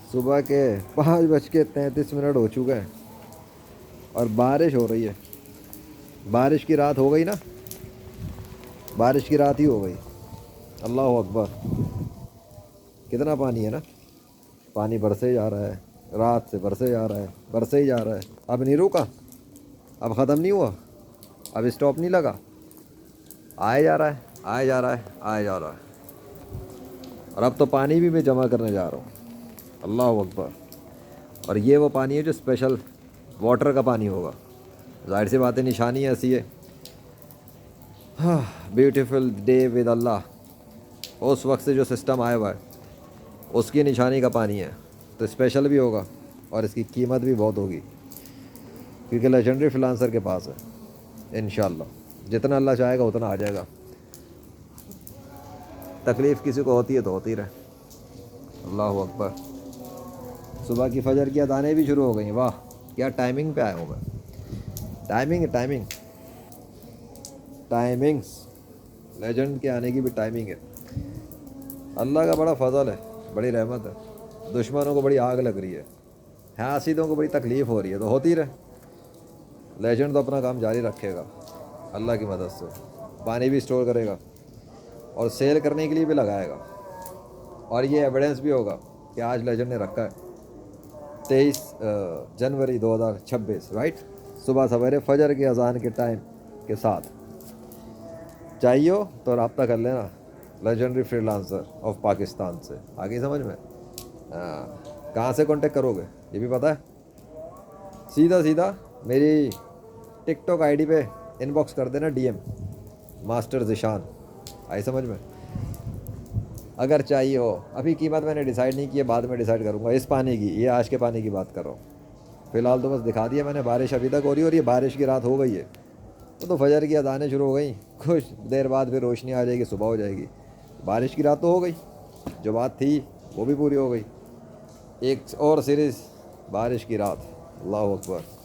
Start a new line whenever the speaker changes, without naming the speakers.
सुबह के 5:33 हो चुके हैं और बारिश हो रही है। बारिश की रात हो गई ना, बारिश की रात ही हो गई। अल्लाह अकबर। कितना पानी है ना, पानी बरसे जा रहा है, रात से बरसे जा रहा है, बरसे ही जा रहा है। अब नहीं रुका, अब ख़त्म नहीं हुआ, अब स्टॉप नहीं लगा, आए जा रहा है, आए जा रहा है, आए जा रहा है। और अब तो पानी भी मैं जमा करने जा रहा हूँ। अल्लाह अकबर। और ये वो पानी है जो स्पेशल वाटर का पानी होगा। जाहिर सी बात है, निशानी ऐसी है। हाँ, ब्यूटीफुल डे विद अल्लाह। उस वक्त से जो सिस्टम आया हुआ है उसकी निशानी का पानी है, तो स्पेशल भी होगा और इसकी कीमत भी बहुत होगी, क्योंकि लेजेंडरी फ्रीलांसर के पास है। इंशाल्लाह जितना अल्लाह चाहेगा उतना आ जाएगा। तकलीफ़ किसी को होती है तो होती रहे। अल्लाह अकबर। सुबह की फजर की अदानें भी शुरू हो गई। वाह, क्या टाइमिंग पे आया हूँ मैं। टाइमिंग टाइमिंग टाइमिंग्स, लेजेंड के आने की भी टाइमिंग है। अल्लाह का बड़ा फजल है, बड़ी रहमत है। दुश्मनों को बड़ी आग लग रही है, हासिदों को बड़ी तकलीफ़ हो रही है, तो होती रहे। लेजेंड तो अपना काम जारी रखेगा अल्लाह की मदद से। पानी भी स्टोर करेगा और सेल करने के लिए भी लगाएगा। और ये एविडेंस भी होगा कि आज लेजेंड ने रखा है 23 जनवरी 2026, राइट। सुबह सवेरे फजर की अजान के टाइम के साथ। चाहिए हो तो रब्ता कर लेना लेजेंडरी फ्रीलांसर ऑफ पाकिस्तान से। आगे समझ में। कहाँ से कांटेक्ट करोगे ये भी पता है। सीधा सीधा मेरी टिकटॉक आईडी पे इनबॉक्स कर देना, डीएम मास्टर ज़िशान। आई समझ में। अगर चाहिए हो, अभी कीमत मैंने डिसाइड नहीं की है, बाद में डिसाइड करूँगा। इस पानी की, ये आज के पानी की बात कर रहा हूँ। फ़िलहाल तो बस दिखा दिया मैंने, बारिश अभी तक हो रही है और ये बारिश की रात हो गई है। तो फजर की अदानें शुरू हो गई, कुछ देर बाद फिर रोशनी आ जाएगी, सुबह हो जाएगी। बारिश की रात तो हो गई, जो बात थी वो भी पूरी हो गई। एक और सीरीज़ बारिश की रात। अल्लाह अकबर।